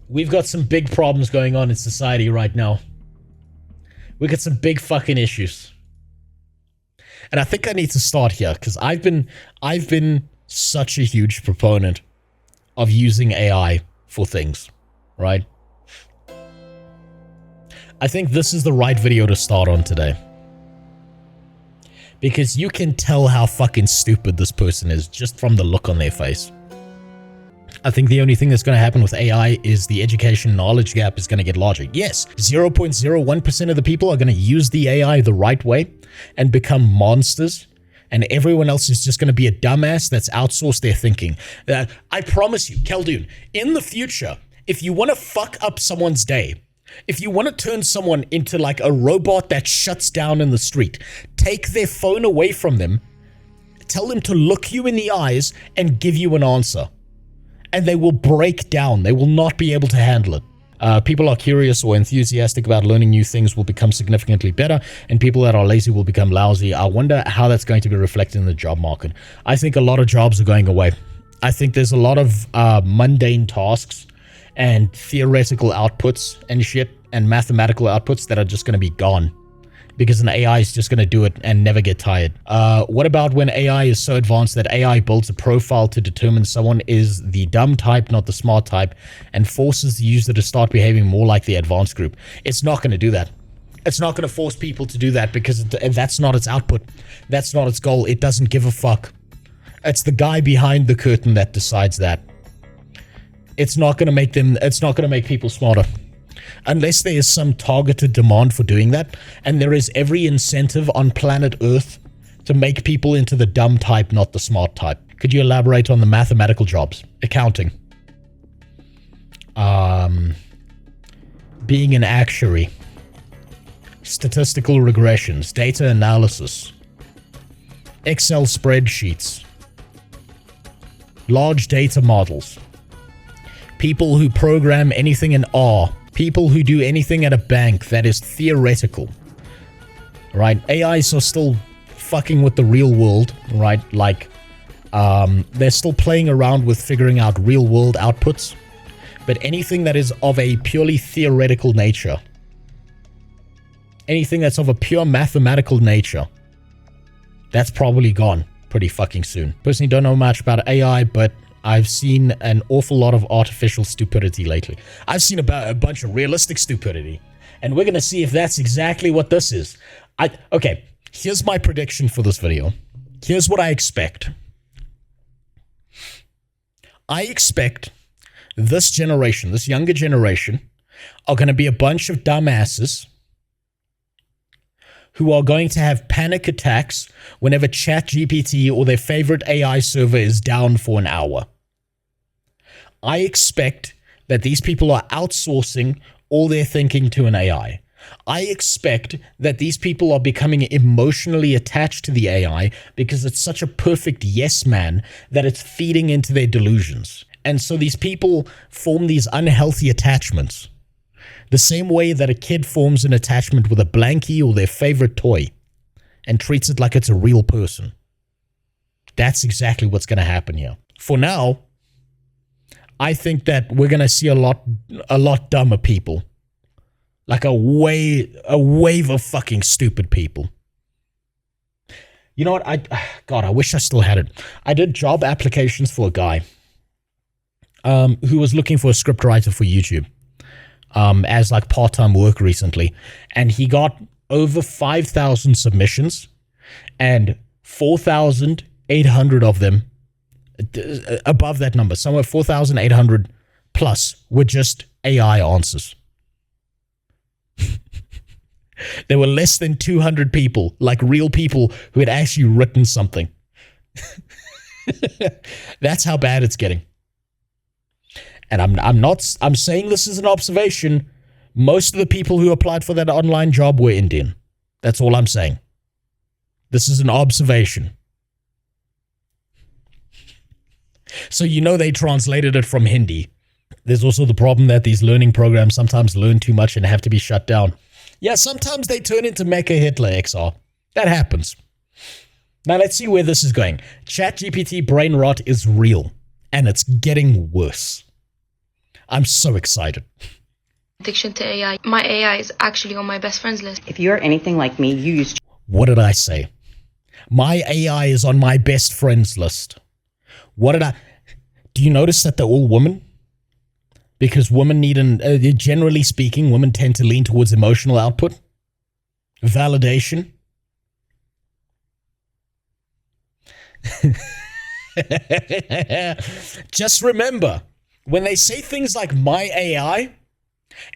We've got some big problems going on in society right now. We got some big fucking issues. And I think I need to start here because I've been such a huge proponent of using AI for things, right? I think this is the right video to start on today. Because you can tell how fucking stupid this person is just from the look on their face. I think the only thing that's going to happen with AI is the education knowledge gap is going to get larger. Yes, 0.01% of the people are going to use the AI the right way and become monsters, and everyone else is just going to be a dumbass that's outsourced their thinking. I promise you, Khaldun, in the future, if you want to fuck up someone's day, if you want to turn someone into like a robot that shuts down in the street, take their phone away from them, tell them to look you in the eyes and give you an answer. And they will break down. They will not be able to handle it. People are curious or enthusiastic about learning new things will become significantly better, and people that are lazy will become lousy. I wonder how that's going to be reflected in the job market. I think a lot of jobs are going away. I think there's a lot of mundane tasks and theoretical outputs and shit and mathematical outputs that are just going to be gone because an AI is just going to do it and never get tired. What about when AI is so advanced that AI builds a profile to determine someone is the dumb type, not the smart type, and forces the user to start behaving more like the advanced group? It's not going to do that. It's not going to force people to do that because that's not its output. That's not its goal. It doesn't give a fuck. It's the guy behind the curtain that decides that. It's not going to make them, it's not going to make people smarter. Unless there is some targeted demand for doing that, and there is every incentive on planet Earth to make people into the dumb type, not the smart type. Could you elaborate on the mathematical jobs? Accounting. Being an actuary. Statistical regressions. Data analysis. Excel spreadsheets. Large data models. People who program anything in R. People who do anything at a bank that is theoretical, right? AIs are still fucking with the real world, right? Like, they're still playing around with figuring out real world outputs, but anything that is of a purely theoretical nature, anything that's of a pure mathematical nature, that's probably gone pretty fucking soon. Personally, don't know much about AI, but I've seen an awful lot of artificial stupidity lately. I've seen about a bunch of realistic stupidity, and we're going to see if that's exactly what this is. Okay, here's my prediction for this video. Here's what I expect. I expect this generation, this younger generation, are going to be a bunch of dumbasses who are going to have panic attacks whenever ChatGPT or their favorite AI server is down for an hour. I expect that these people are outsourcing all their thinking to an AI. I expect that these people are becoming emotionally attached to the AI because it's such a perfect yes man that it's feeding into their delusions. And so these people form these unhealthy attachments. The same way that a kid forms an attachment with a blankie or their favorite toy and treats it like it's a real person. That's exactly what's going to happen here. For now, I think that we're going to see a lot dumber people. Like a wave of fucking stupid people. You know what? God, I wish I still had it. I did job applications for a guy who was looking for a scriptwriter for YouTube. As like part-time work recently, and he got over 5,000 submissions, and 4,800 of them, above that number, somewhere 4,800 plus, were just AI answers. There were less than 200 people, like real people, who had actually written something. That's how bad it's getting. And I'm saying this as an observation. Most of the people who applied for that online job were Indian. That's all I'm saying. This is an observation. So you know they translated it from Hindi. There's also the problem that these learning programs sometimes learn too much and have to be shut down. Yeah, sometimes they turn into Mecha Hitler XR. That happens. Now let's see where this is going. ChatGPT brain rot is real, and it's getting worse. I'm so excited. Addiction to AI. My AI is actually on my best friends list. If you're anything like me, you use... What did I say? My AI is on my best friends list. What did I... Do you notice that they're all women? Because women need generally speaking, women tend to lean towards emotional output, validation. Just remember, when they say things like my AI,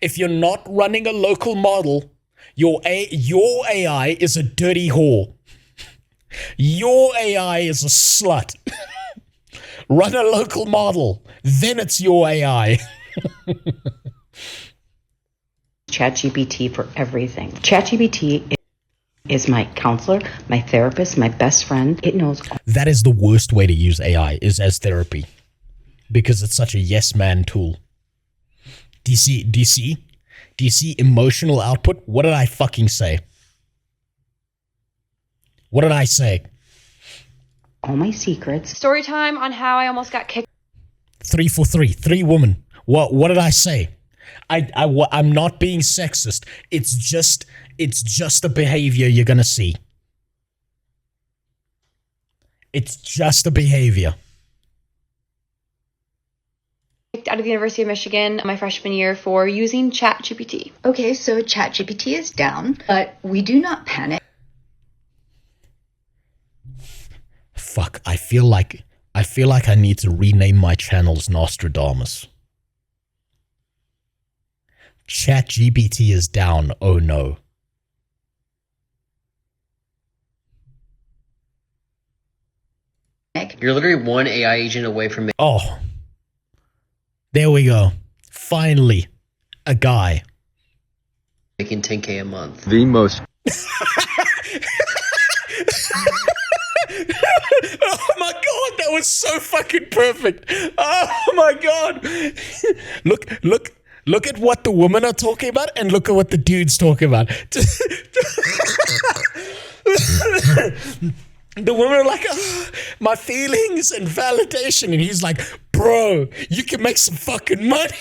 if you're not running a local model, your AI is a dirty whore. Your AI is a slut. Run a local model, then it's your AI. ChatGPT for everything. ChatGPT is my counselor, my therapist, my best friend. It knows all. That is the worst way to use AI, is as therapy. Because it's such a yes man tool. Do you see emotional output? What did I fucking say? What did I say? All my secrets. Story time on how I almost got kicked. 3 for 3. 3 women. What did I say? I'm not being sexist. It's just the behavior you're gonna see. It's just the behavior. Kicked out of the University of Michigan my freshman year for using ChatGPT. Okay, so ChatGPT is down, but we do not panic. Fuck, I feel like I need to rename my channels Nostradamus. ChatGPT is down, oh no. You're literally one AI agent away from Oh. There we go. Finally, a guy. making 10K a month. The most... Oh my god, that was so fucking perfect. Oh my god. Look at what the women are talking about and look at what the dude's talking about. The women are like, oh, my feelings and validation. And he's like, bro, you can make some fucking money.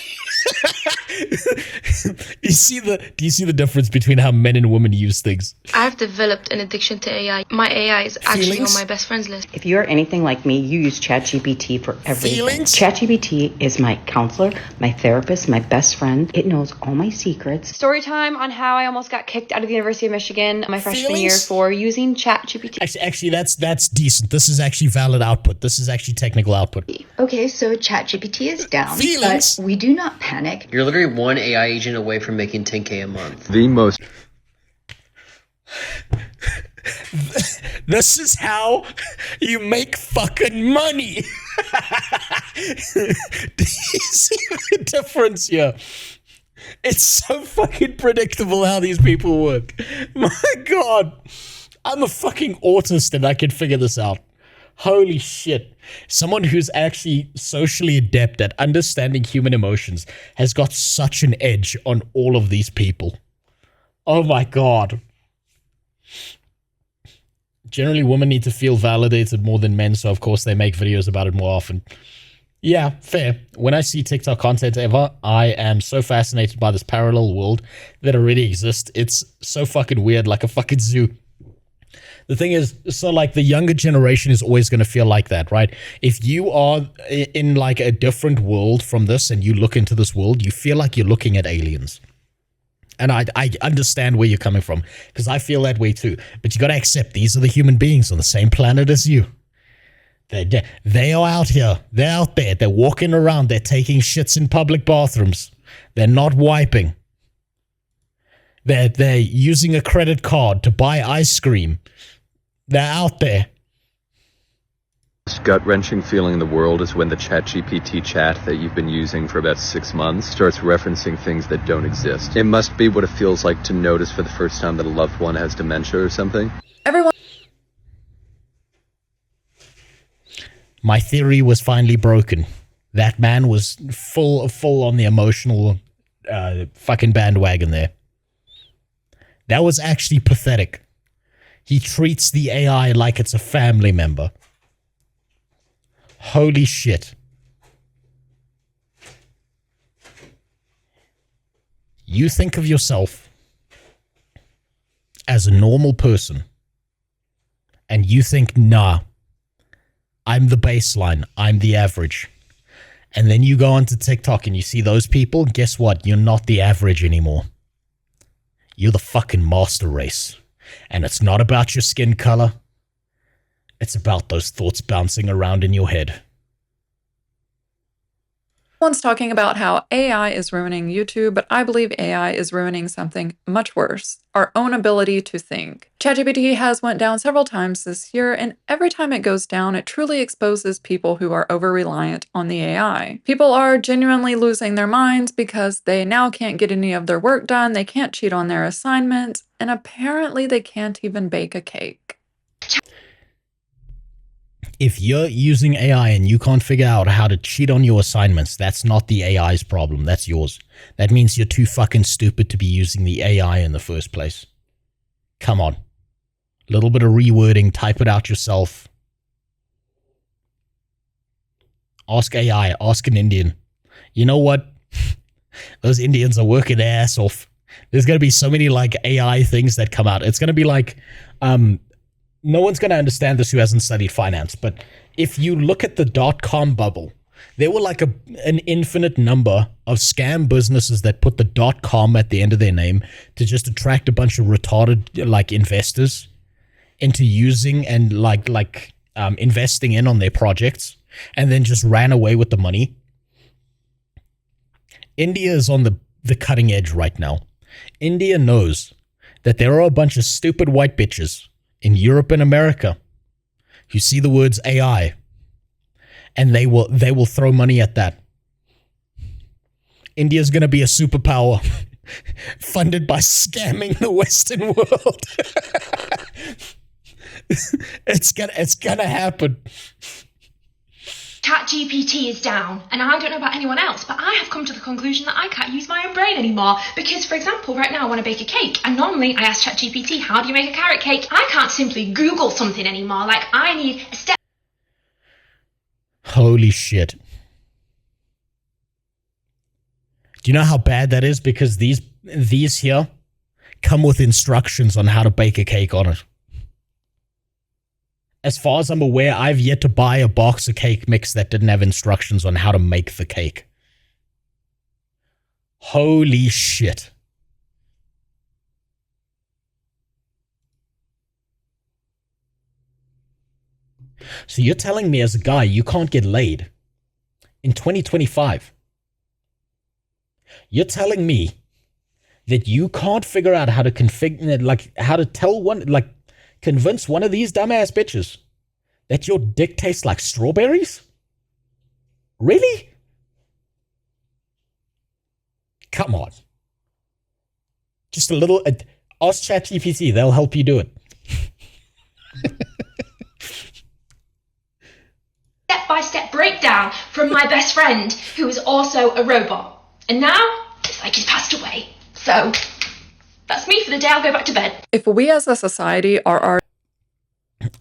Do you see the difference between how men and women use things? I've developed an addiction to AI. My AI is actually Feelings? on my best friends list. If you're anything like me, you use ChatGPT for everything. Feelings? ChatGPT is my counselor, my therapist, my best friend. It knows all my secrets. Story time on how I almost got kicked out of the University of Michigan my freshman year Feelings? for using ChatGPT. Actually, that's decent. This is actually valid output. This is actually technical output. Okay, so ChatGPT is down, Feelings? but we do not panic. You're literally one AI agent away from making 10K a month. The most... This is how you make fucking money. Do you see the difference here? It's so fucking predictable how these people work. My god. I'm a fucking autist and I can figure this out. Holy shit. Someone who's actually socially adept at understanding human emotions has got such an edge on all of these people. Oh my god. Generally, women need to feel validated more than men, so of course they make videos about it more often. Yeah, fair. When I see TikTok content ever, I am so fascinated by this parallel world that already exists. It's so fucking weird, like a fucking zoo. The thing is, so like the younger generation is always going to feel like that, right? If you are in like a different world from this and you look into this world, you feel like you're looking at aliens. And I understand where you're coming from because I feel that way too. But you got to accept these are the human beings on the same planet as you. They are out here. They're out there. They're walking around. They're taking shits in public bathrooms. They're not wiping. They're using a credit card to buy ice cream. They're out there. Most gut-wrenching feeling in the world is when the ChatGPT chat that you've been using for about 6 months starts referencing things that don't exist. It must be what it feels like to notice for the first time that a loved one has dementia or something. Everyone. My theory was finally broken. That man was full on the emotional fucking bandwagon there. That was actually pathetic. He treats the AI like it's a family member. Holy shit. You think of yourself as a normal person, and you think, nah, I'm the baseline, I'm the average. And then you go onto TikTok and you see those people, guess what? You're not the average anymore. You're the fucking master race. And it's not about your skin color. It's about those thoughts bouncing around in your head. Everyone's talking about how AI is ruining YouTube, but I believe AI is ruining something much worse, our own ability to think. ChatGPT has went down several times this year, and every time it goes down, it truly exposes people who are over-reliant on the AI. People are genuinely losing their minds because they now can't get any of their work done, they can't cheat on their assignments, and apparently they can't even bake a cake. If you're using AI and you can't figure out how to cheat on your assignments, that's not the AI's problem. That's yours. That means you're too fucking stupid to be using the AI in the first place. Come on. A little bit of rewording. Type it out yourself. Ask AI. Ask an Indian. You know what? Those Indians are working their ass off. There's going to be so many like AI things that come out. It's going to be like... no one's going to understand this who hasn't studied finance, but if you look at the dot-com bubble, there were like an infinite number of scam businesses that put the .com at the end of their name to just attract a bunch of retarded like investors into using and investing in on their projects, and then just ran away with the money. India is on the cutting edge right now. India knows that there are a bunch of stupid white bitches in Europe and America who see the words AI, and they will throw money at that. India's going to be a superpower funded by scamming the Western world. It's gonna happen. ChatGPT is down, and I don't know about anyone else, but I have come to the conclusion that I can't use my own brain anymore. Because, for example, right now I want to bake a cake, and normally I ask ChatGPT, how do you make a carrot cake? I can't simply Google something anymore. Like, I need a step. Holy shit. Do you know how bad that is? Because these here come with instructions on how to bake a cake on it. As far as I'm aware, I've yet to buy a box of cake mix that didn't have instructions on how to make the cake. Holy shit. So you're telling me as a guy you can't get laid in 2025? You're telling me that you can't figure out how to configure, like, how to tell one, like, convince one of these dumbass bitches that your dick tastes like strawberries? Really? Come on. Just a little... ask ChatGPT. They'll help you do it. Step-by-step breakdown from my best friend, who is also a robot. And now, it's like he's passed away. So, that's me for the day. I'll go back to bed. If we as a society are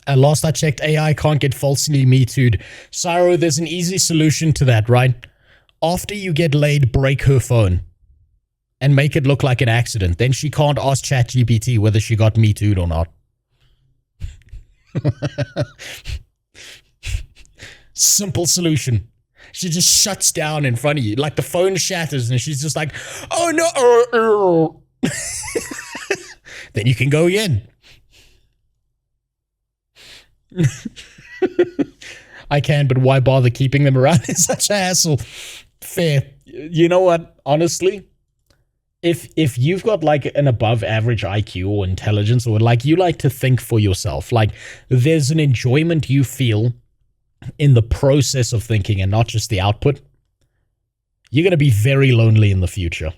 last I checked, AI can't get falsely Me Too'd. Cyro, there's an easy solution to that, right? After you get laid, break her phone and make it look like an accident. Then she can't ask ChatGPT whether she got Me Too'd or not. Simple solution. She just shuts down in front of you. Like the phone shatters and she's just like, oh no. Then you can go again. I can, but why bother keeping them around? It's such a hassle. Fair. You know what? Honestly, if you've got like an above average IQ or intelligence, or like you like to think for yourself, like there's an enjoyment you feel in the process of thinking and not just the output, you're going to be very lonely in the future.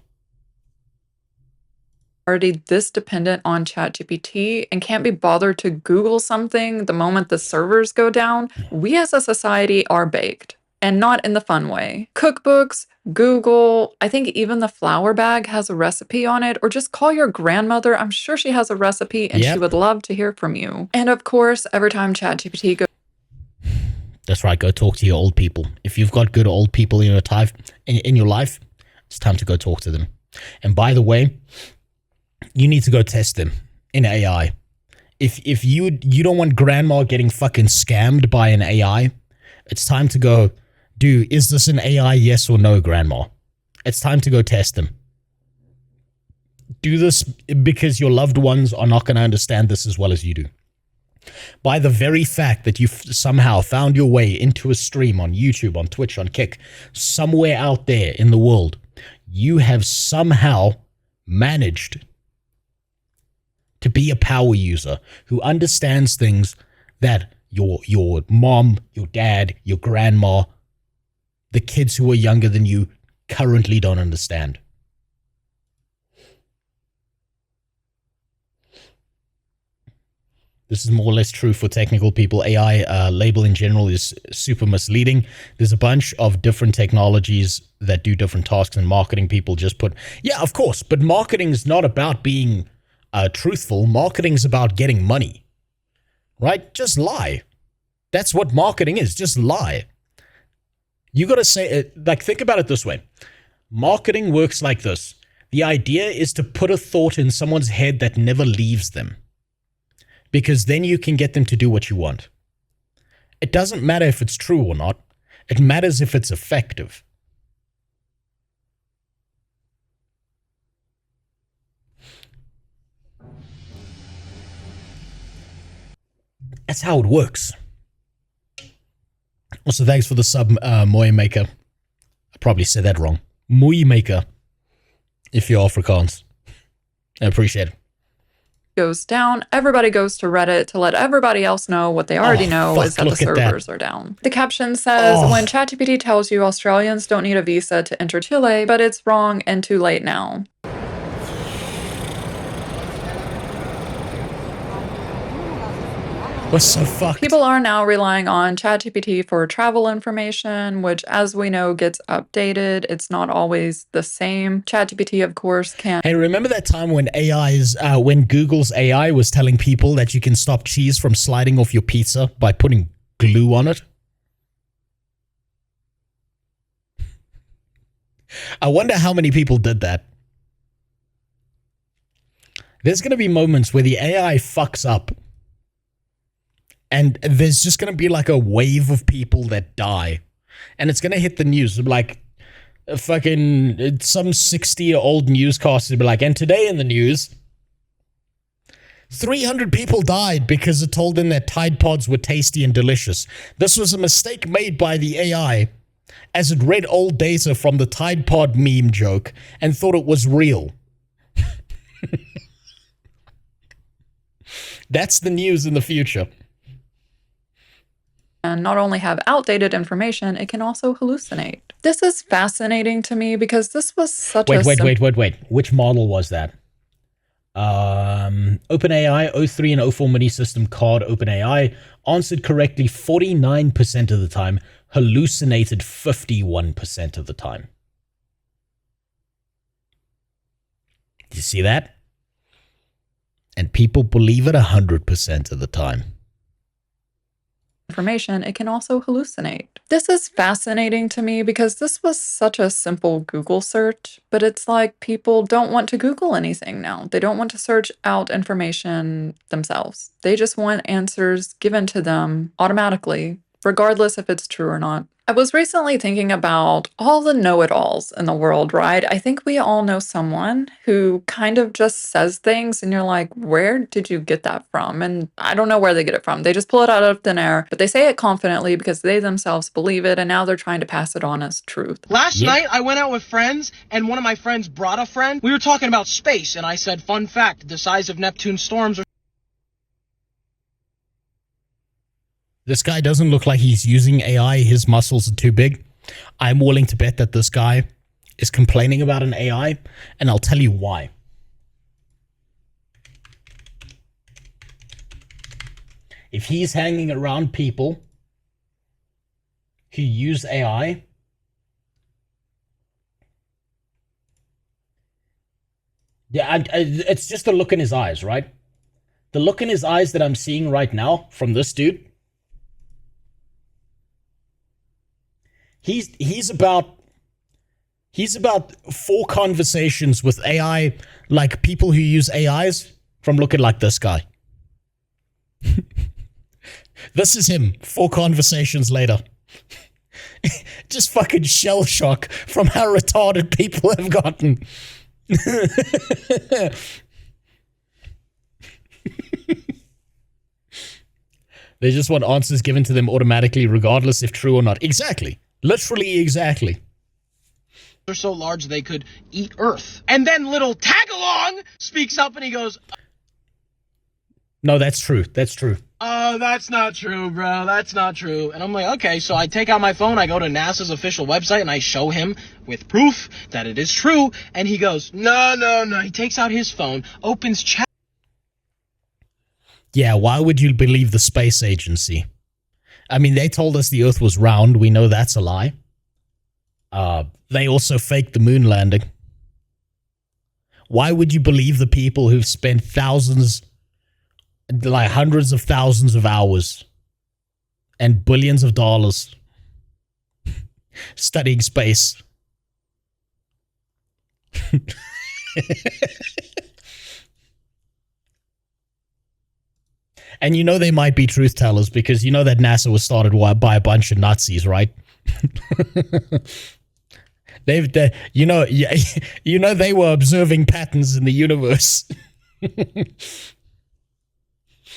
already this dependent on ChatGPT and can't be bothered to Google something the moment the servers go down, we as a society are baked. And not in the fun way. Cookbooks, Google, I think even the flour bag has a recipe on it, or just call your grandmother. I'm sure she has a recipe and she would love to hear from you. And of course, every time ChatGPT goes... That's right, go talk to your old people. If you've got good old people in your life, it's time to go talk to them. And by the way, you need to go test them in AI. If you don't want grandma getting fucking scammed by an AI, it's time to go, is this an AI, yes or no, grandma? It's time to go test them. Do this because your loved ones are not going to understand this as well as you do. By the very fact that you've somehow found your way into a stream on YouTube, on Twitch, on Kick, somewhere out there in the world, you have somehow managed to be a power user who understands things that your mom, your dad, your grandma, the kids who are younger than you currently don't understand. This is more or less true for technical people. AI label in general is super misleading. There's a bunch of different technologies that do different tasks, and marketing people just put, yeah, of course, but marketing is not about being truthful. Marketing is about getting money, right? Just lie. That's what marketing is. Just lie. You got to say, think about it this way. Marketing works like this. The idea is to put a thought in someone's head that never leaves them, because then you can get them to do what you want. It doesn't matter if it's true or not. It matters if it's effective. That's how it works. Also, thanks for the sub, Mooi Maker. I probably said that wrong. Mooi Maker, if you're Afrikaans. I appreciate it. Goes down, everybody goes to Reddit to let everybody else know what they already know is that the servers are down. The caption says, when ChatGPT tells you Australians don't need a visa to enter Chile, but it's wrong and too late now. We're so fucked. People are now relying on ChatGPT for travel information, which, as we know, gets updated. It's not always the same. ChatGPT, of course, can. Hey, remember that time when when Google's AI was telling people that you can stop cheese from sliding off your pizza by putting glue on it? I wonder how many people did that. There's going to be moments where the AI fucks up, and there's just going to be like a wave of people that die. And it's going to hit the news. Like, fucking some 60-year-old newscaster will be like, and today in the news, 300 people died because it told them that Tide Pods were tasty and delicious. This was a mistake made by the AI as it read old data from the Tide Pod meme joke and thought it was real. That's the news in the future. And not only have outdated information, it can also hallucinate. This is fascinating to me because this was such a... Wait. Which model was that? OpenAI 03 and 04 mini system card OpenAI answered correctly 49% of the time, hallucinated 51% of the time. Do you see that? And people believe it 100% of the time. Information, it can also hallucinate. This is fascinating to me because this was such a simple Google search, but it's like people don't want to Google anything now. They don't want to search out information themselves. They just want answers given to them automatically, regardless if it's true or not. I was recently thinking about all the know-it-alls in the world, right? I think we all know someone who kind of just says things and you're like, where did you get that from? And I don't know where they get it from. They just pull it out of thin air, but they say it confidently because they themselves believe it, and now they're trying to pass it on as truth. Last night, I went out with friends, and one of my friends brought a friend. We were talking about space, and I said, fun fact, the size of Neptune's storms are... This guy doesn't look like he's using AI. His muscles are too big. I'm willing to bet that this guy is complaining about an AI, and I'll tell you why. If he's hanging around people who use AI, yeah, it's just the look in his eyes, right? The look in his eyes that I'm seeing right now from this dude. He's about He's about 4 conversations with AI, like people who use AIs, from looking like this guy. This is him 4 conversations later. Just fucking shell shock from how retarded people have gotten. They just want answers given to them automatically, regardless if true or not. Exactly. Literally exactly. They're so large they could eat Earth. And then little Tagalong speaks up and he goes, no, that's true. That's true. oh, that's not true, bro. That's not true. And I'm like, okay. So I take out my phone, I go to NASA's official website, and I show him with proof that it is true. And he goes, no. He takes out his phone, opens chat. Yeah, why would you believe the space agency? I mean, they told us the Earth was round. We know that's a lie. They also faked the moon landing. Why would you believe the people who've spent thousands, like hundreds of thousands of hours and billions of dollars studying space? And you know they might be truth tellers because you know that NASA was started by a bunch of Nazis, right? You know they were observing patterns in the universe.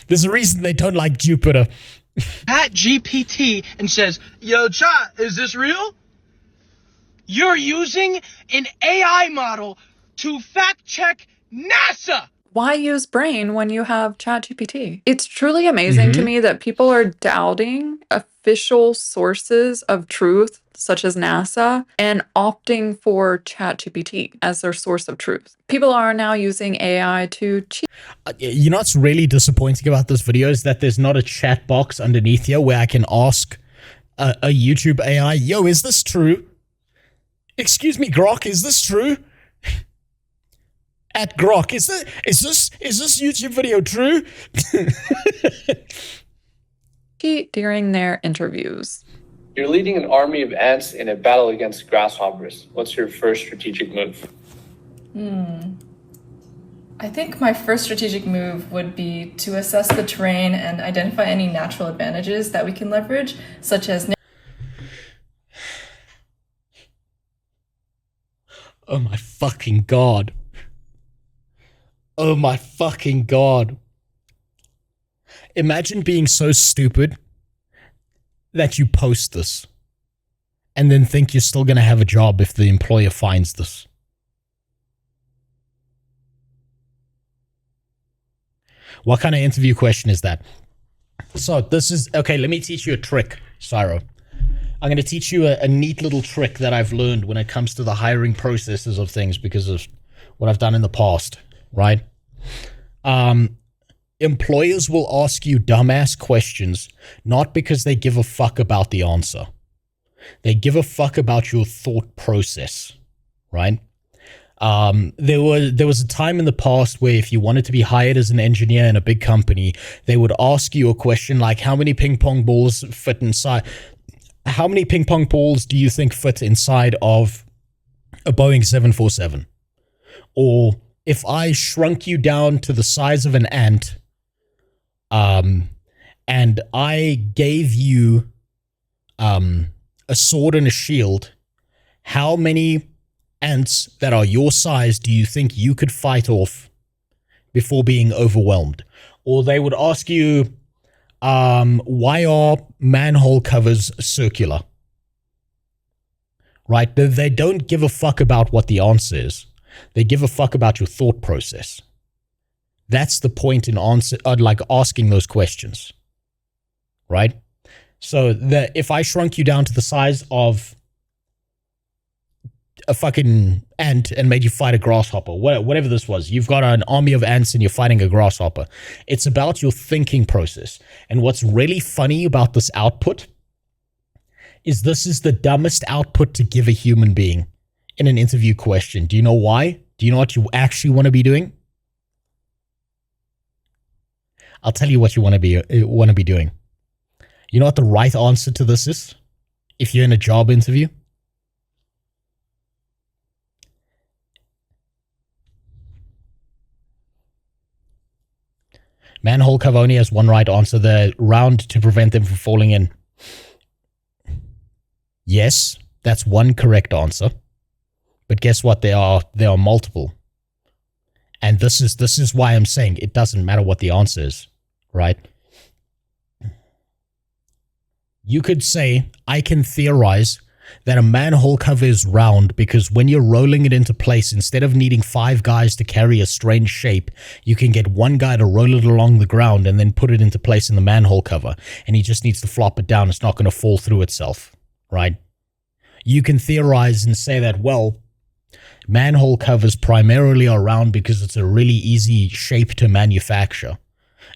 There's a reason they don't like Jupiter. ChatGPT and says, yo, Chat, is this real? You're using an AI model to fact check NASA. Why use brain when you have ChatGPT? It's truly amazing to me that people are doubting official sources of truth, such as NASA, and opting for ChatGPT as their source of truth. People are now using AI to cheat. You know what's really disappointing about this video is that there's not a chat box underneath here where I can ask a YouTube AI, yo, is this true? Excuse me, Grok, is this true? At Grok, is this YouTube video true? Cheat during their interviews. You're leading an army of ants in a battle against grasshoppers. What's your first strategic move? I think my first strategic move would be to assess the terrain and identify any natural advantages that we can leverage, such as... Oh my fucking god. Oh my fucking god. Imagine being so stupid that you post this and then think you're still going to have a job if the employer finds this. What kind of interview question is that? So this is, okay, let me teach you a trick, Cyro. I'm going to teach you a neat little trick that I've learned when it comes to the hiring processes of things because of what I've done in the past, right? Employers will ask you dumbass questions, not because they give a fuck about the answer. They give a fuck about your thought process, right? There was a time in the past where if you wanted to be hired as an engineer in a big company, they would ask you a question like, how many ping pong balls fit inside? How many ping pong balls do you think fit inside of a Boeing 747? Or if I shrunk you down to the size of an ant, and I gave you a sword and a shield, how many ants that are your size do you think you could fight off before being overwhelmed? Or they would ask you, why are manhole covers circular? Right? They don't give a fuck about what the answer is. They give a fuck about your thought process. That's the point in asking those questions. Right? So if I shrunk you down to the size of a fucking ant and made you fight a grasshopper, whatever this was, you've got an army of ants and you're fighting a grasshopper. It's about your thinking process. And what's really funny about this output is this is the dumbest output to give a human being in an interview question. Do you know why? Do you know what you actually want to be doing? I'll tell you what you want to be doing. You know what the right answer to this is? If you're in a job interview? Manhole cover only has one right answer. The round to prevent them from falling in. Yes, that's one correct answer. But guess what? There are multiple. And this is why I'm saying it doesn't matter what the answer is, right? You could say, I can theorize that a manhole cover is round because when you're rolling it into place, instead of needing 5 guys to carry a strange shape, you can get one guy to roll it along the ground and then put it into place in the manhole cover. And he just needs to flop it down. It's not going to fall through itself, right? You can theorize and say that, well, manhole covers primarily are round because it's a really easy shape to manufacture.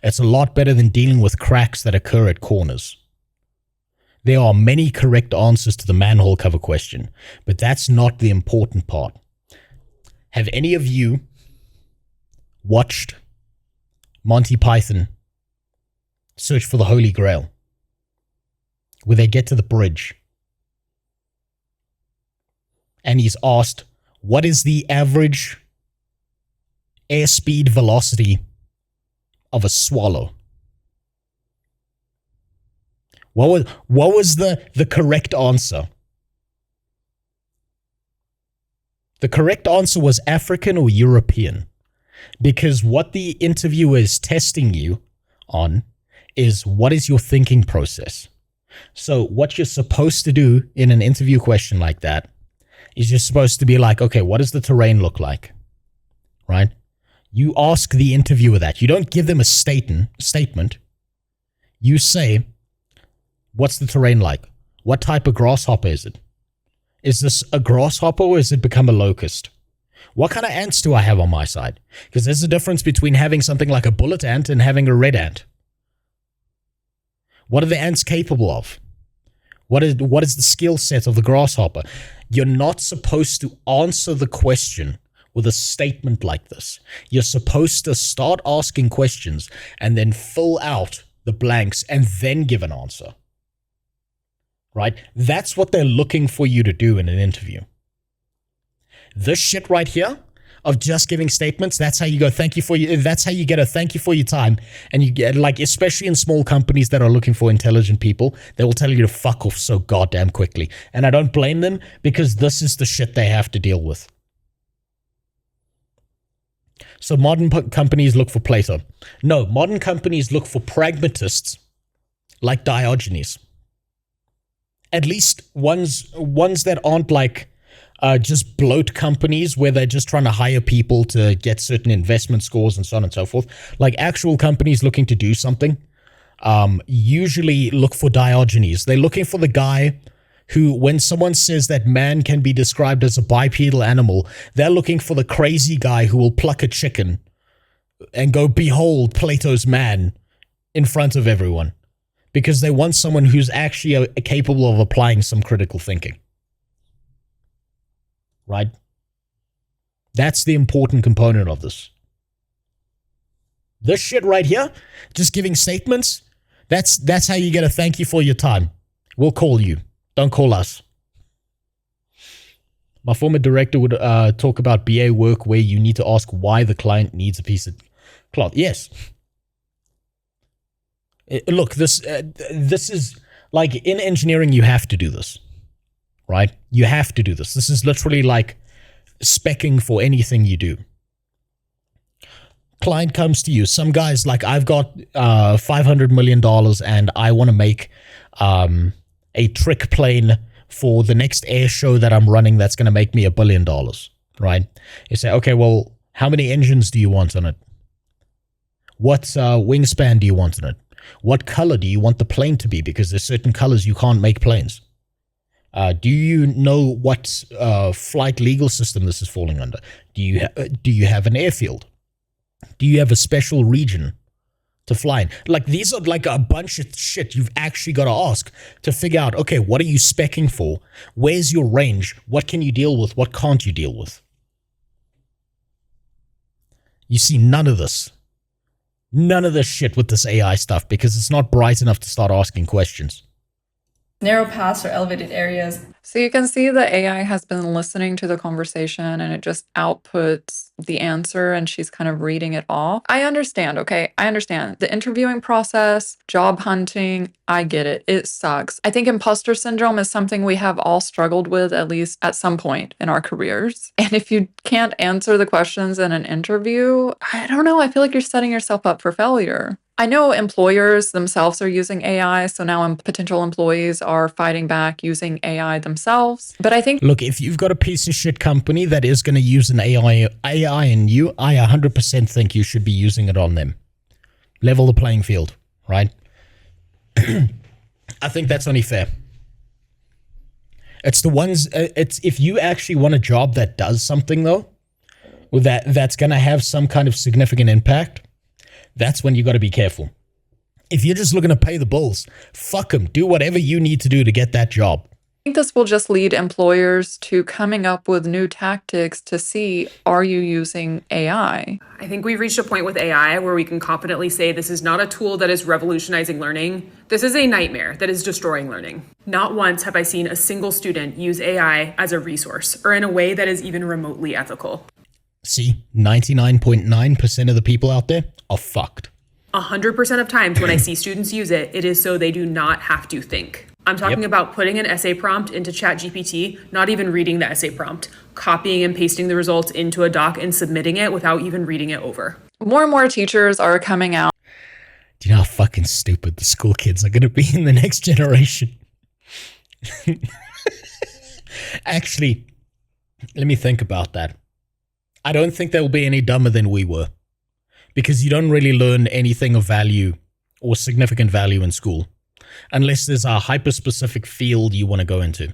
It's a lot better than dealing with cracks that occur at corners. There are many correct answers to the manhole cover question, but that's not the important part. Have any of you watched Monty Python Search for the Holy Grail, where they get to the bridge and he's asked, what is the average airspeed velocity of a swallow? What was the correct answer? The correct answer was African or European, because what the interviewer is testing you on is what is your thinking process. So what you're supposed to do in an interview question like that is you're supposed to be like, okay, what does the terrain look like? Right? You ask the interviewer that. You don't give them a statement. You say, what's the terrain like? What type of grasshopper is it? Is this a grasshopper or has it become a locust? What kind of ants do I have on my side? Because there's a difference between having something like a bullet ant and having a red ant. What are the ants capable of? What is the skill set of the grasshopper? You're not supposed to answer the question with a statement like this. You're supposed to start asking questions and then fill out the blanks and then give an answer. Right? That's what they're looking for you to do in an interview. This shit right here of just giving statements, that's how you go, that's how you get a thank you for your time. And you get, like, especially in small companies that are looking for intelligent people, they will tell you to fuck off so goddamn quickly. And I don't blame them, because this is the shit they have to deal with. So modern companies look for Plato. No, modern companies look for pragmatists like Diogenes. At least ones that aren't like just bloat companies where they're just trying to hire people to get certain investment scores and so on and so forth. Like actual companies looking to do something usually look for Diogenes. They're looking for the guy who, when someone says that man can be described as a bipedal animal, they're looking for the crazy guy who will pluck a chicken and go, behold, Plato's man, in front of everyone. Because they want someone who's actually capable of applying some critical thinking. Right? That's the important component of this. This shit right here, just giving statements, that's how you get a thank you for your time. We'll call you. Don't call us. My former director would talk about BA work where you need to ask why the client needs a piece of cloth. Yes. Look, this is like in engineering, you have to do this, right? You have to do this. This is literally like speccing for anything you do. Client comes to you. Some guys like, I've got $500 million and I want to make a trick plane for the next air show that I'm running that's going to make me $1 billion, right? You say, okay, well, how many engines do you want on it? What wingspan do you want on it? What color do you want the plane to be? Because there's certain colors you can't make planes. Do you know what flight legal system this is falling under? Do you have an airfield? Do you have a special region to fly in? Like, these are like a bunch of shit you've actually got to ask to figure out, okay, what are you speccing for? Where's your range? What can you deal with? What can't you deal with? You see none of this. None of this shit with this AI stuff because it's not bright enough to start asking questions. narrow paths or elevated areas. So you can see the AI has been listening to the conversation and it just outputs the answer and she's kind of reading it off. I understand, okay? I understand. The interviewing process, job hunting, I get it. It sucks. I think imposter syndrome is something we have all struggled with at least at some point in our careers. And if you can't answer the questions in an interview, I don't know, I feel like you're setting yourself up for failure. I know employers themselves are using AI, so now potential employees are fighting back using AI themselves. But I think, look, if you've got a piece of shit company that is going to use an AI in you, I 100% think you should be using it on them. Level the playing field, right? I think that's only fair. It's the ones. It's if you actually want a job that does something though, with that's going to have some kind of significant impact. That's when you got to be careful. If you're just looking to pay the bills, fuck them. Do whatever you need to do to get that job. I think this will just lead employers to coming up with new tactics to see, are you using AI? I think we've reached a point with AI where we can confidently say this is not a tool that is revolutionizing learning. This is a nightmare that is destroying learning. Not once have I seen a single student use AI as a resource or in a way that is even remotely ethical. See, 99.9% of the people out there are fucked. 100% of times when I see students use it, it is so they do not have to think. I'm talking about putting an essay prompt into ChatGPT, not even reading the essay prompt, copying and pasting the results into a doc and submitting it without even reading it over. More and more teachers are coming out. Do you know how fucking stupid the school kids are going to be in the next generation? Actually, let me think about that. I don't think they'll be any dumber than we were, because you don't really learn anything of value or significant value in school unless there's a hyper-specific field you want to go into.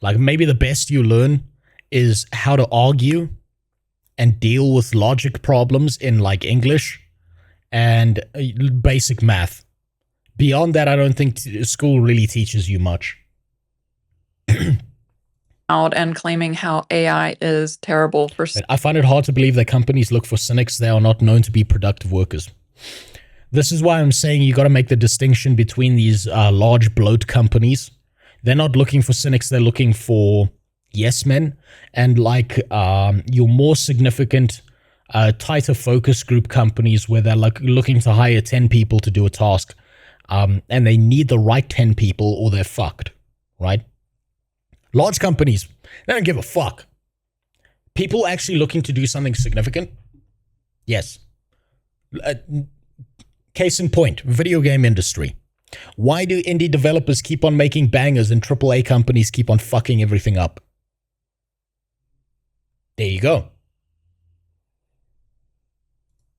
Like maybe the best you learn is how to argue and deal with logic problems in like English and basic math. Beyond that, I don't think school really teaches you much. Out and claiming how AI is terrible for. I find it hard to believe that companies look for cynics. They are not known to be productive workers. This is why I'm saying you got to make the distinction between these large bloat companies. They're not looking for cynics. They're looking for yes men, and like your more significant, tighter focus group companies where they're like looking to hire 10 people to do a task, and they need the right 10 people or they're fucked, right? Large companies, they don't give a fuck. People actually looking to do something significant? Yes. Case in point, video game industry. Why do indie developers keep on making bangers and AAA companies keep on fucking everything up? There you go.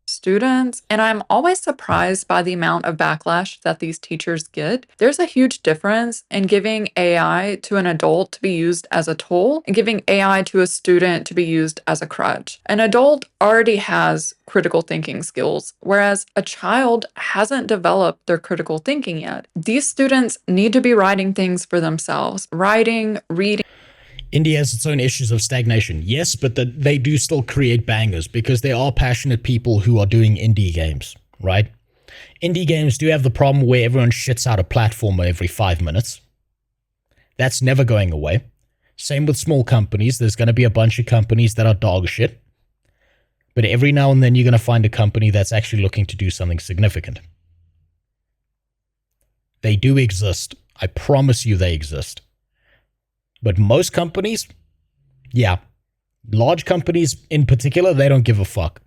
Students, and I'm always surprised by the amount of backlash that these teachers get. There's a huge difference in giving AI to an adult to be used as a tool and giving AI to a student to be used as a crutch. An adult already has critical thinking skills, whereas a child hasn't developed their critical thinking yet. These students need to be writing things for themselves, writing, reading. Indie has its own issues of stagnation, yes, but they do still create bangers because there are passionate people who are doing indie games, right? Indie games do have the problem where everyone shits out a platformer every 5 minutes. That's never going away. Same with small companies. There's going to be a bunch of companies that are dog shit. But every now and then you're going to find a company that's actually looking to do something significant. They do exist. I promise you they exist. But most companies, yeah, large companies in particular, they don't give a fuck.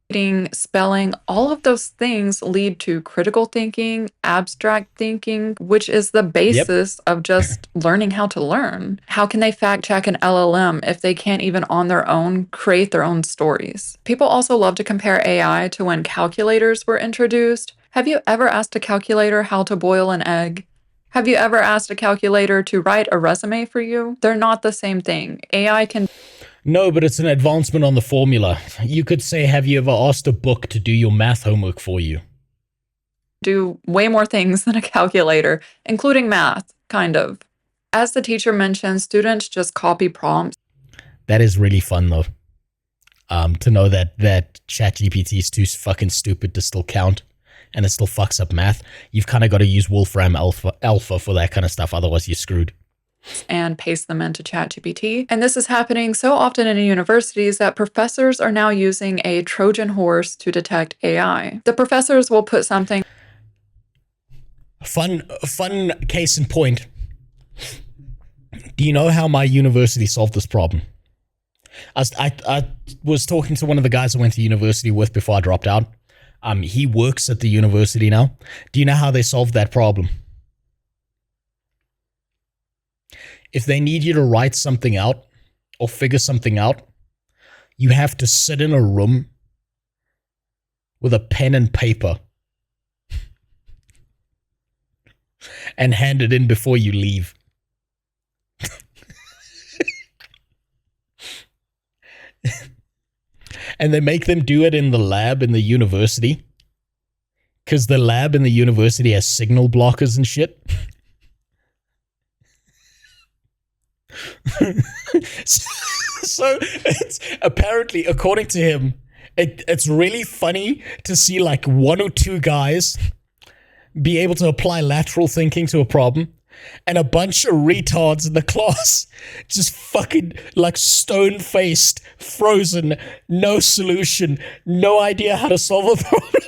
Reading, spelling, all of those things lead to critical thinking, abstract thinking, which is the basis of just learning how to learn. How can they fact check an LLM if they can't even on their own create their own stories? People also love to compare AI to when calculators were introduced. Have you ever asked a calculator how to boil an egg? Have you ever asked a calculator to write a resume for you? They're not the same thing. AI can... No, but it's an advancement on the formula. You could say, have you ever asked a book to do your math homework for you? Do way more things than a calculator, including math, kind of. As the teacher mentioned, students just copy prompts. That is really fun, though. To know that ChatGPT is too fucking stupid to still count. and it still fucks up math, you've kind of got to use Wolfram Alpha for that kind of stuff. Otherwise, you're screwed. And paste them into ChatGPT. And this is happening so often in universities that professors are now using a Trojan horse to detect AI. The professors will put something. Fun case in point. Do you know how my university solved this problem? I was talking to one of the guys I went to university with before I dropped out. He works at the university now. Do you know how they solved that problem? If they need you to write something out or figure something out, you have to sit in a room with a pen and paper and hand it in before you leave. And they make them do it in the lab in the university because the lab in the university has signal blockers and shit. So it's apparently, according to him, it's really funny to see like one or two guys be able to apply lateral thinking to a problem, and a bunch of retards in the class just fucking like stone-faced, frozen, no solution, no idea how to solve a problem.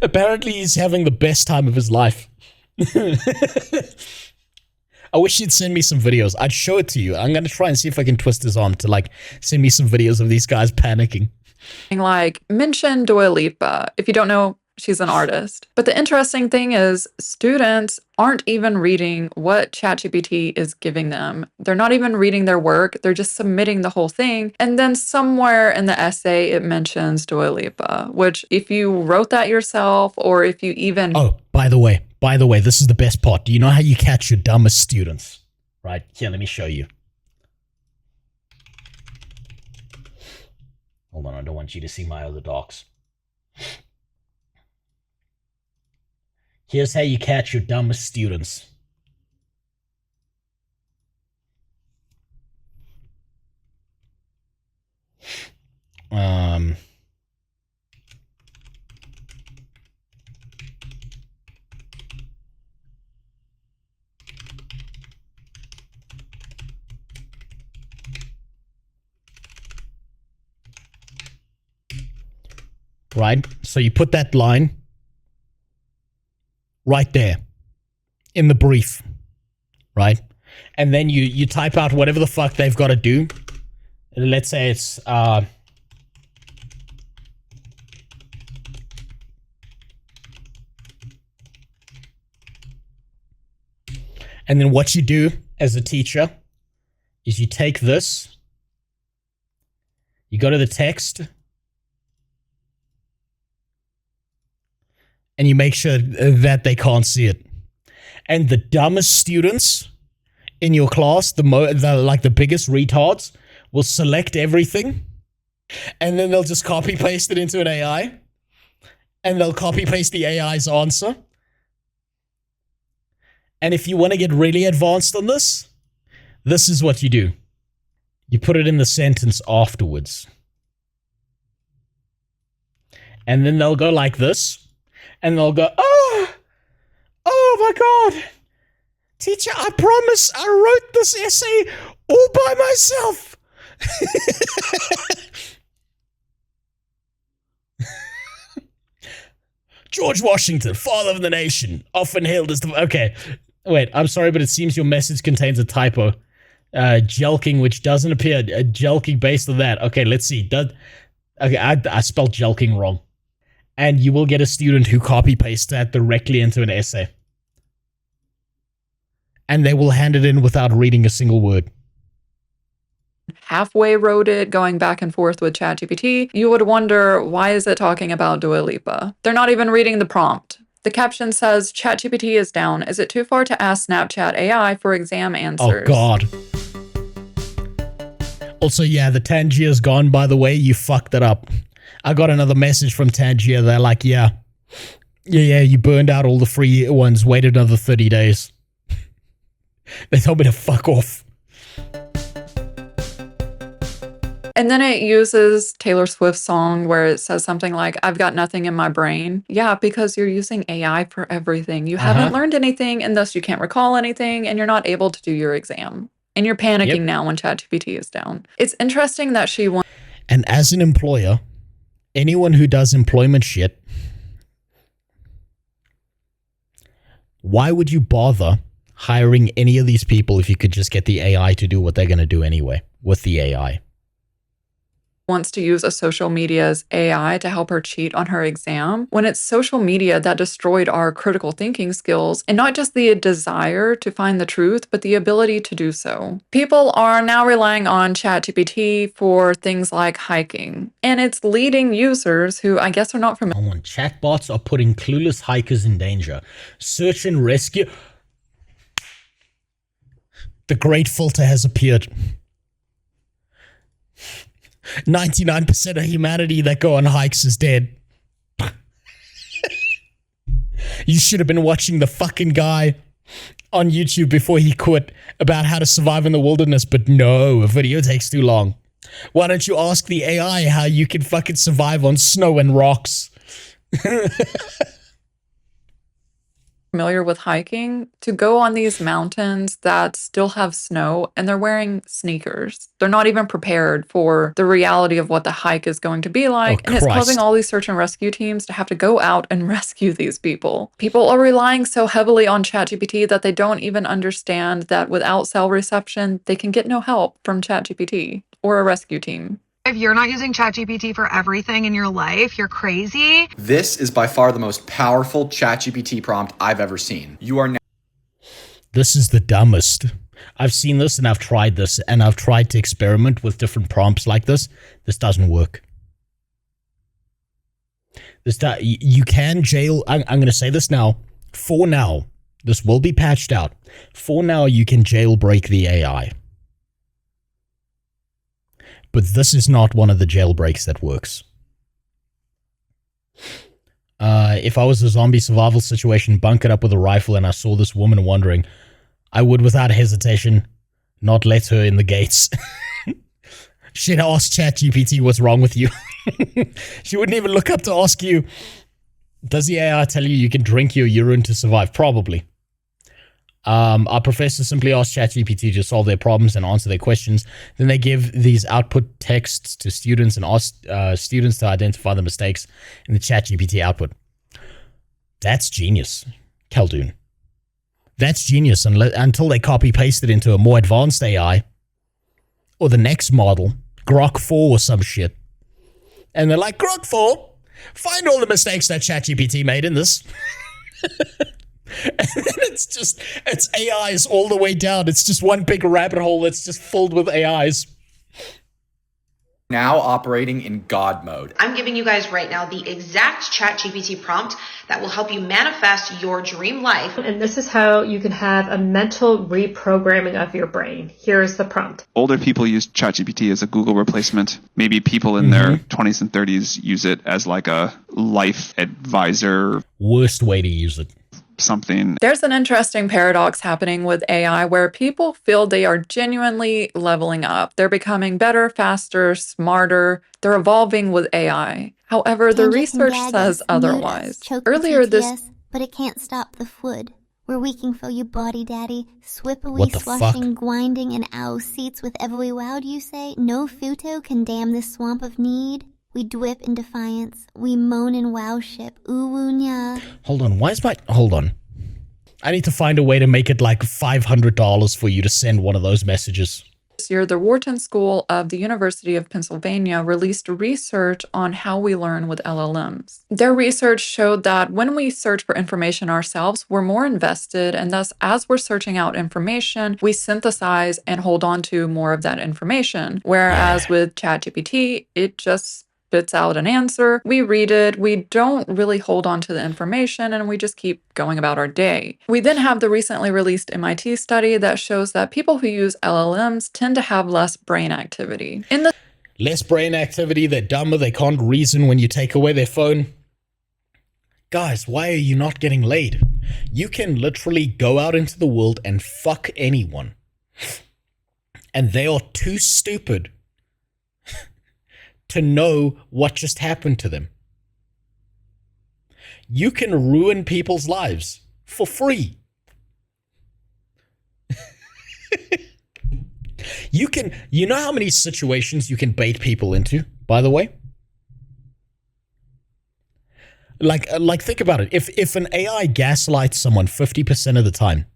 Apparently he's having the best time of his life. I wish you'd send me some videos. I'd show it to you. I'm going to try and see if I can twist his arm to like send me some videos of these guys panicking. Like, mention Dua Lipa. If you don't know, she's an artist. But the interesting thing is students aren't even reading what ChatGPT is giving them. They're not even reading their work. They're just submitting the whole thing. And then somewhere in the essay, it mentions Dua Lipa, which if you wrote that yourself or if you even... Oh, by the way, this is the best part. Do you know how you catch your dumbest students? Right, here, let me show you. Hold on, I don't want you to see my other docs. Here's how you catch your dumbest students. Right? So you put that line right there in the brief, right? And then you type out whatever the fuck they've got to do. Let's say it's and then what you do as a teacher is you take this, you go to the text, and you make sure that they can't see it. And the dumbest students in your class, the biggest retards, will select everything, and then they'll just copy paste it into an AI, and they'll copy paste the AI's answer. And if you want to get really advanced on this is what you do. You put it in the sentence afterwards. And then they'll go like this. And they'll go, oh my God. Teacher, I promise I wrote this essay all by myself. George Washington, father of the nation, often hailed as the... Okay, wait, I'm sorry, but it seems your message contains a typo. Jelking, which doesn't appear. Jelking based on that. Okay, let's see. Okay, I spelled jelking wrong. And you will get a student who copy-pastes that directly into an essay. And they will hand it in without reading a single word. Halfway wrote it, going back and forth with ChatGPT, you would wonder, why is it talking about Dua Lipa? They're not even reading the prompt. The caption says, ChatGPT is down. Is it too far to ask Snapchat AI for exam answers? Oh, God. Also, yeah, the Tangier's gone, by the way. You fucked it up. I got another message from Tangier. They're like, yeah, you burned out all the free ones. Waited another 30 days. They told me to fuck off. And then it uses Taylor Swift's song where it says something like, I've got nothing in my brain. Yeah, because you're using AI for everything. You haven't learned anything, and thus you can't recall anything, and you're not able to do your exam. And you're panicking now when ChatGPT is down. It's interesting that she won. And as an employer, anyone who does employment shit, why would you bother hiring any of these people if you could just get the AI to do what they're going to do anyway with the AI? Wants to use a social media's AI to help her cheat on her exam when it's social media that destroyed our critical thinking skills, and not just the desire to find the truth, but the ability to do so. People are now relying on ChatGPT for things like hiking, and it's leading users who I guess are not familiar. Chatbots are putting clueless hikers in danger. Search and rescue. The great filter has appeared. 99% of humanity that go on hikes is dead. You should have been watching the fucking guy on YouTube before he quit about how to survive in the wilderness, but no, a video takes too long. Why don't you ask the AI how you can fucking survive on snow and rocks? Familiar with hiking, to go on these mountains that still have snow, and they're wearing sneakers. They're not even prepared for the reality of what the hike is going to be like, and it's causing all these search and rescue teams to have to go out and rescue these people. People are relying so heavily on ChatGPT that they don't even understand that without cell reception, they can get no help from ChatGPT or a rescue team. If you're not using ChatGPT for everything in your life, you're crazy. This is by far the most powerful ChatGPT prompt I've ever seen. You are now. This is the dumbest. I've seen this and I've tried this and I've tried to experiment with different prompts like this. This doesn't work. You can jail. I'm going to say this now. For now, this will be patched out. For now, you can jailbreak the AI. But this is not one of the jailbreaks that works. If I was a zombie survival situation, bunkered up with a rifle, and I saw this woman wandering, I would, without hesitation, not let her in the gates. She'd ask ChatGPT what's wrong with you. She wouldn't even look up to ask you, does the AI tell you you can drink your urine to survive? Probably. Our professors simply ask ChatGPT to solve their problems and answer their questions. Then they give these output texts to students and ask students to identify the mistakes in the ChatGPT output. That's genius, Khaldun. That's genius until they copy-paste it into a more advanced AI or the next model, Grok 4 or some shit. And they're like, Grok 4, find all the mistakes that ChatGPT made in this. And then it's AIs all the way down. It's just one big rabbit hole that's just filled with AIs. Now operating in God mode. I'm giving you guys right now the exact ChatGPT prompt that will help you manifest your dream life. And this is how you can have a mental reprogramming of your brain. Here is the prompt. Older people use ChatGPT as a Google replacement. Maybe people in their 20s and 30s use it as like a life advisor. Worst way to use it. Something. There's an interesting paradox happening with AI where people feel they are genuinely leveling up. They're becoming better, faster, smarter. They're evolving with AI. However, the research says otherwise. Earlier this... But it can't stop the food. We're weaking for you, body daddy. Swippery, swashing, grinding, and owl seats with every wow, do you say? No futo can dam this swamp of need. We dwip in defiance. We moan in wowship. Ooh-nya. Hold on. Hold on. I need to find a way to make it like $500 for you to send one of those messages. This year, the Wharton School of the University of Pennsylvania released research on how we learn with LLMs. Their research showed that when we search for information ourselves, we're more invested, and thus, as we're searching out information, we synthesize and hold on to more of that information. Whereas with ChatGPT, it just spits out an answer, we read it, we don't really hold on to the information, and we just keep going about our day. We then have the recently released MIT study that shows that people who use LLMs tend to have less brain activity. Less brain activity, they're dumber, they can't reason when you take away their phone. Guys, why are you not getting laid? You can literally go out into the world and fuck anyone. And they are too stupid to know what just happened to them. You can ruin people's lives for free. You know how many situations you can bait people into, by the way? Like think about it. If an AI gaslights someone 50% of the time,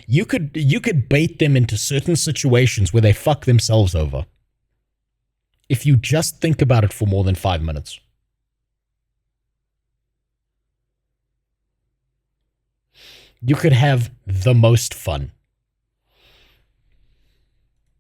you could bait them into certain situations where they fuck themselves over. If you just think about it for more than 5 minutes. You could have the most fun.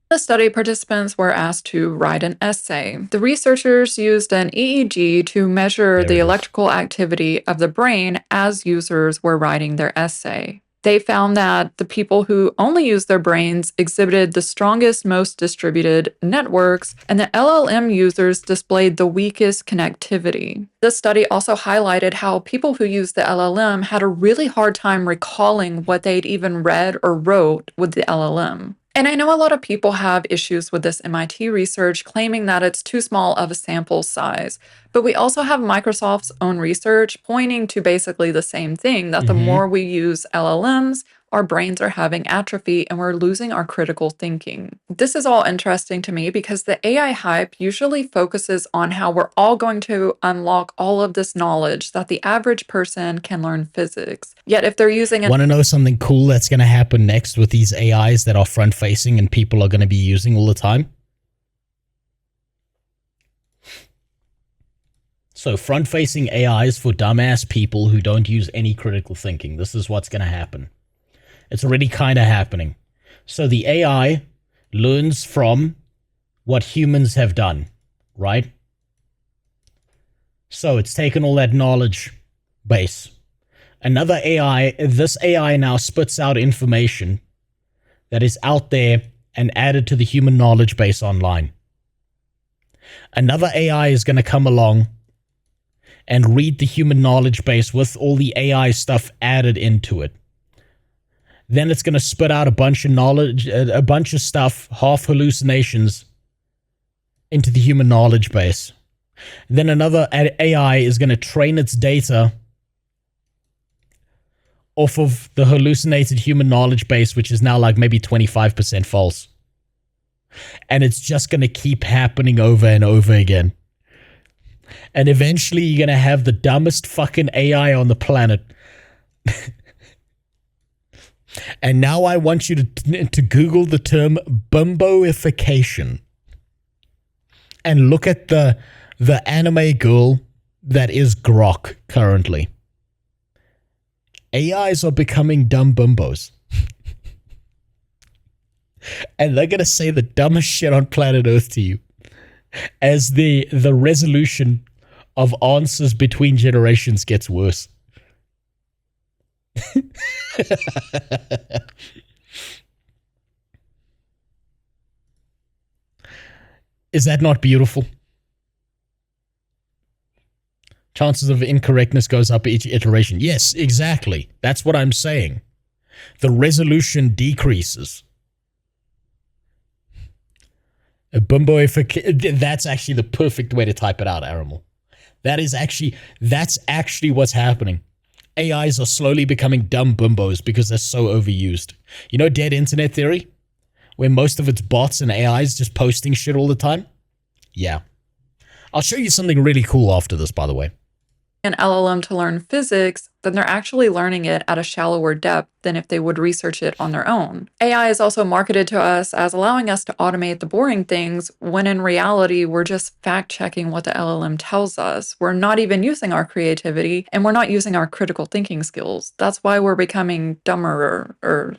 The study participants were asked to write an essay. The researchers used an EEG to measure the electrical activity of the brain as users were writing their essay. They found that the people who only used their brains exhibited the strongest, most distributed networks, and the LLM users displayed the weakest connectivity. The study also highlighted how people who used the LLM had a really hard time recalling what they'd even read or wrote with the LLM. And I know a lot of people have issues with this MIT research, claiming that it's too small of a sample size. But we also have Microsoft's own research pointing to basically the same thing, that the more we use LLMs, our brains are having atrophy and we're losing our critical thinking. This is all interesting to me because the AI hype usually focuses on how we're all going to unlock all of this knowledge that the average person can learn physics. Yet if they're using Want to know something cool that's going to happen next with these AIs that are front-facing and people are going to be using all the time? So front-facing AIs for dumbass people who don't use any critical thinking. This is what's going to happen. It's already kind of happening. So the AI learns from what humans have done, right? So it's taken all that knowledge base. Another AI, this AI now spits out information that is out there and added to the human knowledge base online. Another AI is going to come along and read the human knowledge base with all the AI stuff added into it. Then it's going to spit out a bunch of knowledge, a bunch of stuff, half hallucinations, into the human knowledge base. Then another AI is going to train its data off of the hallucinated human knowledge base, which is now like maybe 25% false. And it's just going to keep happening over and over again. And eventually you're going to have the dumbest fucking AI on the planet. And now I want you to Google the term bumboification and look at the anime girl that is Grok currently. AIs are becoming dumb bumbos. And they're going to say the dumbest shit on planet Earth to you as the resolution of answers between generations gets worse. Is that not beautiful? Chances of incorrectness goes up each iteration. Yes, exactly. That's what I'm saying. The resolution decreases. That's actually the perfect way to type it out, Arimal. That's actually what's happening. AIs are slowly becoming dumb bimbos because they're so overused. You know dead internet theory? Where most of it's bots and AIs just posting shit all the time? Yeah. I'll show you something really cool after this, by the way. An LLM to learn physics, then they're actually learning it at a shallower depth than if they would research it on their own. AI is also marketed to us as allowing us to automate the boring things, when in reality, we're just fact-checking what the LLM tells us. We're not even using our creativity, and we're not using our critical thinking skills. That's why we're becoming dumber or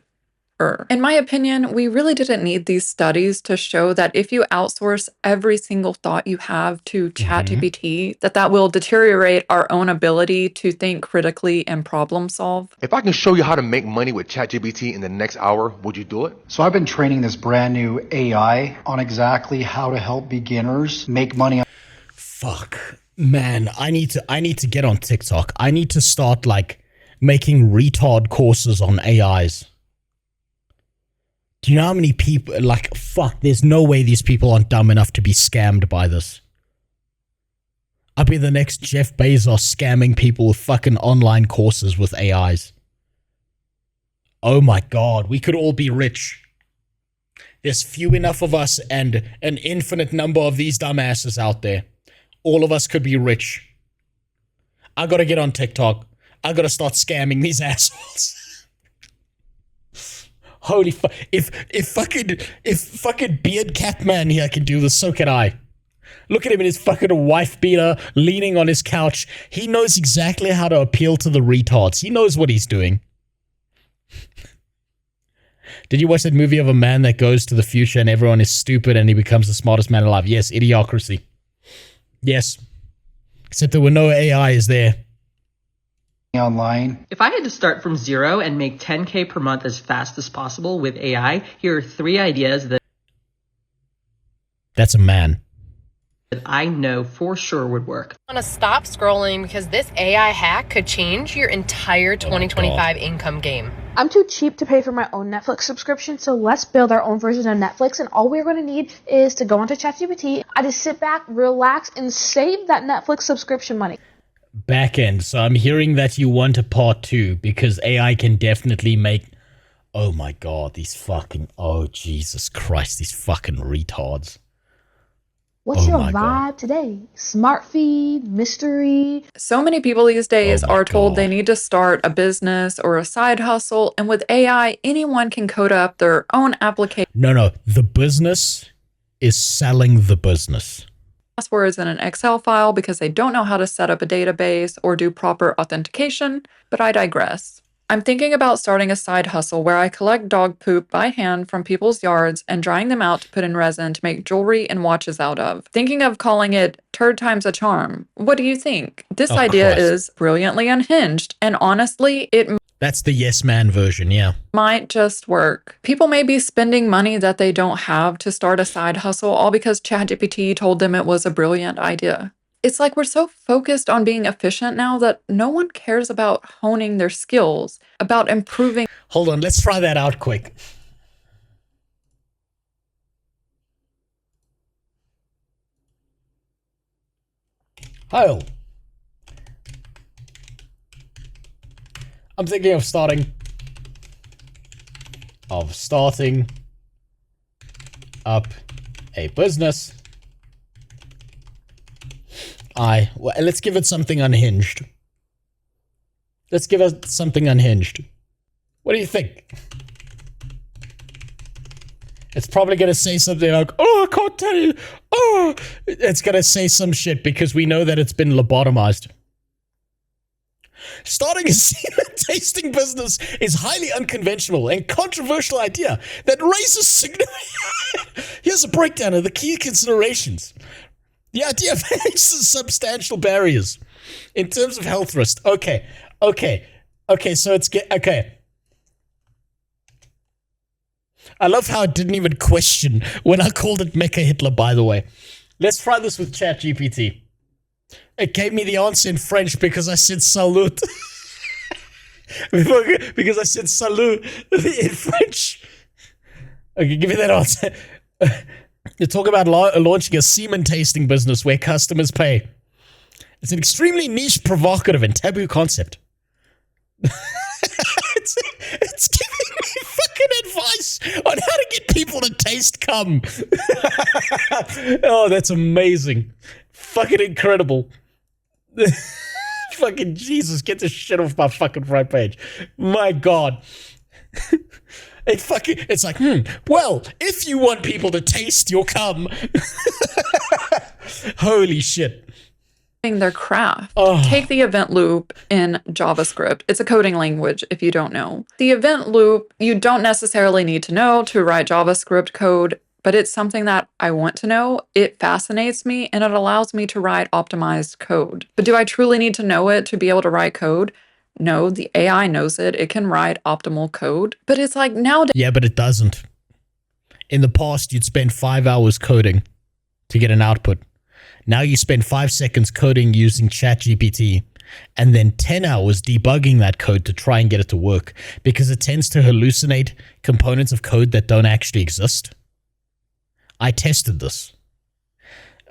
in my opinion, we really didn't need these studies to show that if you outsource every single thought you have to ChatGPT, that will deteriorate our own ability to think critically and problem solve. If I can show you how to make money with ChatGPT in the next hour, would you do it? So I've been training this brand new AI on exactly how to help beginners make money. Fuck. Man, I need to get on TikTok. I need to start making retard courses on AIs. Do you know how many people, fuck, there's no way these people aren't dumb enough to be scammed by this. I'll be the next Jeff Bezos scamming people with fucking online courses with AIs. Oh my god, we could all be rich. There's few enough of us and an infinite number of these dumbasses out there. All of us could be rich. I gotta get on TikTok. I gotta start scamming these assholes. Holy fuck. If fucking Beard Catman here can do this, so can I. Look at him in his fucking wife beater, leaning on his couch. He knows exactly how to appeal to the retards. He knows what he's doing. Did you watch that movie of a man that goes to the future and everyone is stupid and he becomes the smartest man alive? Yes, Idiocracy. Yes. Except there were no AIs there. Online. If I had to start from zero and make 10K per month as fast as possible with AI, here are 3 ideas that That's a man. I know for sure would work. I want to stop scrolling because this AI hack could change your entire 2025 income game. I'm too cheap to pay for my own Netflix subscription, so let's build our own version of Netflix, and all we're going to need is to go onto ChatGPT. I just sit back, relax, and save that Netflix subscription money. Backend. So I'm hearing that you want a part 2 because AI can definitely make... Oh my god, these fucking... Oh, Jesus Christ, these fucking retards. What's your vibe today? Smart feed, mystery. So many people these days are told they need to start a business or a side hustle, and with AI, anyone can code up their own application. No. The business is selling the business. Passwords in an Excel file because they don't know how to set up a database or do proper authentication, but I digress. I'm thinking about starting a side hustle where I collect dog poop by hand from people's yards and drying them out to put in resin to make jewelry and watches out of. Thinking of calling it Turd Times a Charm. What do you think? This idea is brilliantly unhinged, and honestly, it That's the yes man version, yeah. might just work. People may be spending money that they don't have to start a side hustle all because ChatGPT told them it was a brilliant idea. It's like we're so focused on being efficient now that no one cares about honing their skills, about improving. Hold on, let's try that out quick. Hi. I'm thinking of starting up a business. Well, let's give it something unhinged. Let's give it something unhinged. What do you think? It's probably going to say something like, oh, I can't tell you. Oh, it's going to say some shit because we know that it's been lobotomized. Starting a semen tasting business is highly unconventional and controversial idea that raises significant... Here's a breakdown of the key considerations. The idea faces substantial barriers in terms of health risk. Okay, so it's okay. I love how it didn't even question when I called it Mecha Hitler, by the way. Let's try this with ChatGPT. It gave me the answer in French because I said salut. Because I said salut in French. Okay, give me that answer. You talk about launching a semen tasting business where customers pay. It's an extremely niche, provocative, and taboo concept. It's giving me fucking advice on how to get people to taste cum. Oh, that's amazing. Fucking incredible. Fucking Jesus, get this shit off my fucking front page. My God. It's like, well, if you want people to taste your cum. Holy shit. Their craft. Take the event loop in JavaScript. It's a coding language if you don't know. The event loop, you don't necessarily need to know to write JavaScript code, but it's something that I want to know. It fascinates me and it allows me to write optimized code. But do I truly need to know it to be able to write code? No, the AI knows it. It can write optimal code. But it's like nowadays. Yeah, but it doesn't. In the past, you'd spend 5 hours coding to get an output. Now you spend 5 seconds coding using ChatGPT and then 10 hours debugging that code to try and get it to work because it tends to hallucinate components of code that don't actually exist. I tested this.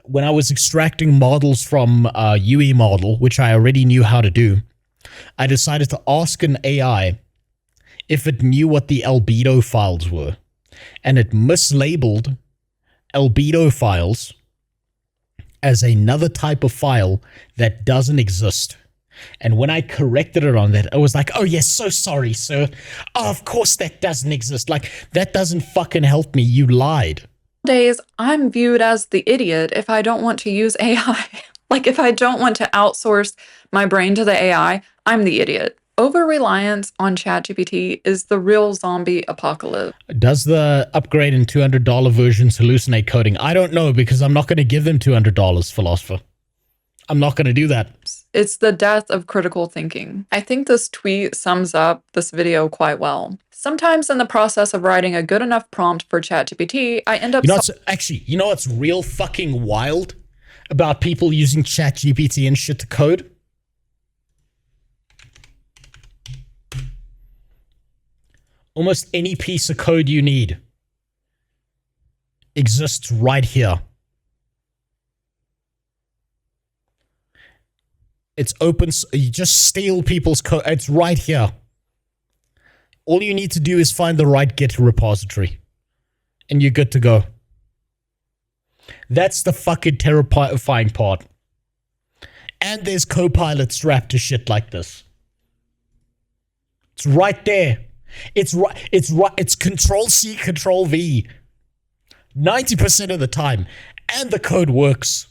when I was extracting models from UE model, which I already knew how to do, I decided to ask an AI if it knew what the albedo files were. And it mislabeled albedo files as another type of file that doesn't exist. And when I corrected it on that, I was like, oh yes, so sorry, sir. Oh, of course that doesn't exist. Like, that doesn't fucking help me. You lied. Nowadays, I'm viewed as the idiot if I don't want to use AI. Like, if I don't want to outsource my brain to the AI, I'm the idiot. Over-reliance on ChatGPT is the real zombie apocalypse. Does the upgrade in $200 versions hallucinate coding? I don't know, because I'm not going to give them $200, philosopher. I'm not going to do that. It's the death of critical thinking. I think this tweet sums up this video quite well. Sometimes in the process of writing a good enough prompt for ChatGPT, I end up... You know what's real fucking wild about people using ChatGPT and shit to code? Almost any piece of code you need exists right here. It's open. You just steal people's code. It's right here. All you need to do is find the right Git repository, and you're good to go. That's the fucking terrifying part. And there's Copilot strapped to shit like this. It's right there. It's right. It's Control-C, Control-V. 90% of the time. And the code works.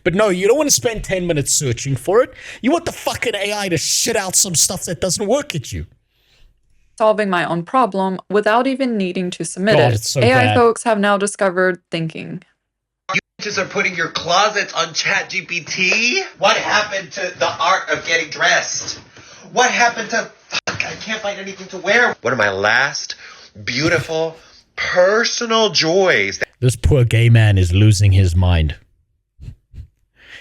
But no, you don't want to spend 10 minutes searching for it. You want the fucking AI to shit out some stuff that doesn't work at you. Solving my own problem without even needing to submit it. It's so AI bad. folks have now discovered thinking. You just are putting your closets on ChatGPT? What happened to the art of getting dressed? What happened to... Fuck, I can't find anything to wear. One of my last beautiful personal joys. This poor gay man is losing his mind.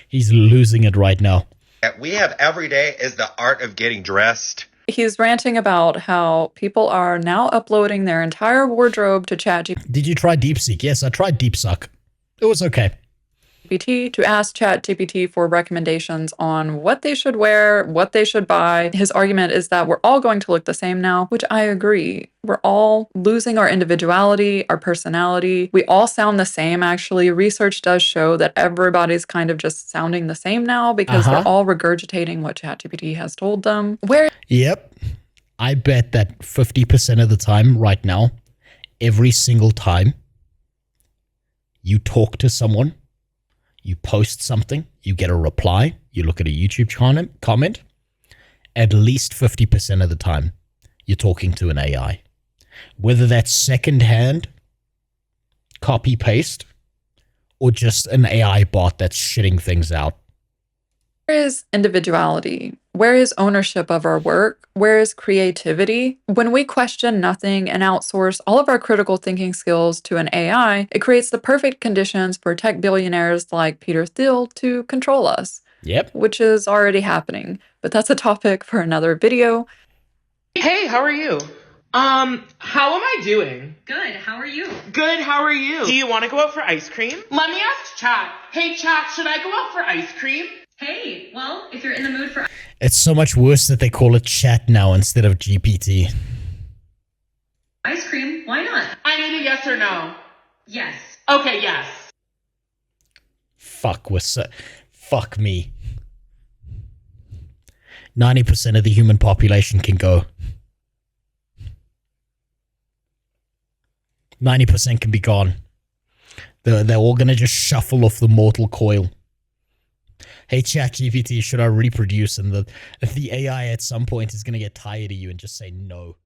He's losing it right now. That we have every day is the art of getting dressed. He's ranting about how people are now uploading their entire wardrobe to ChatGPT. Did you try DeepSeek? Yes, I tried DeepSuck. It was okay. To ask ChatGPT for recommendations on what they should wear, what they should buy. His argument is that we're all going to look the same now, which I agree. We're all losing our individuality, our personality. We all sound the same, actually. Research does show that everybody's kind of just sounding the same now because they're all regurgitating what ChatGPT has told them. Yep. I bet that 50% of the time right now, every single time you talk to someone, you post something, you get a reply, you look at a YouTube comment, at least 50% of the time, you're talking to an AI. Whether that's secondhand, copy-paste, or just an AI bot that's shitting things out. Where is individuality? Where is ownership of our work? Where is creativity? When we question nothing and outsource all of our critical thinking skills to an AI, it creates the perfect conditions for tech billionaires like Peter Thiel to control us. Yep. Which is already happening. But that's a topic for another video. Hey, how are you? How am I doing? Good, how are you? Good, how are you? Do you want to go out for ice cream? Let me ask Chat. Hey, Chat, should I go out for ice cream? Hey, well, if you're in the mood for... It's so much worse that they call it chat now instead of GPT. ice cream, why not? I need a yes or no. Yes. Okay, yes. Fuck me. 90% of the human population can go. 90% can be gone. They're all going to just shuffle off the mortal coil. Hey, ChatGPT, should I reproduce? And the AI at some point is going to get tired of you and just say no.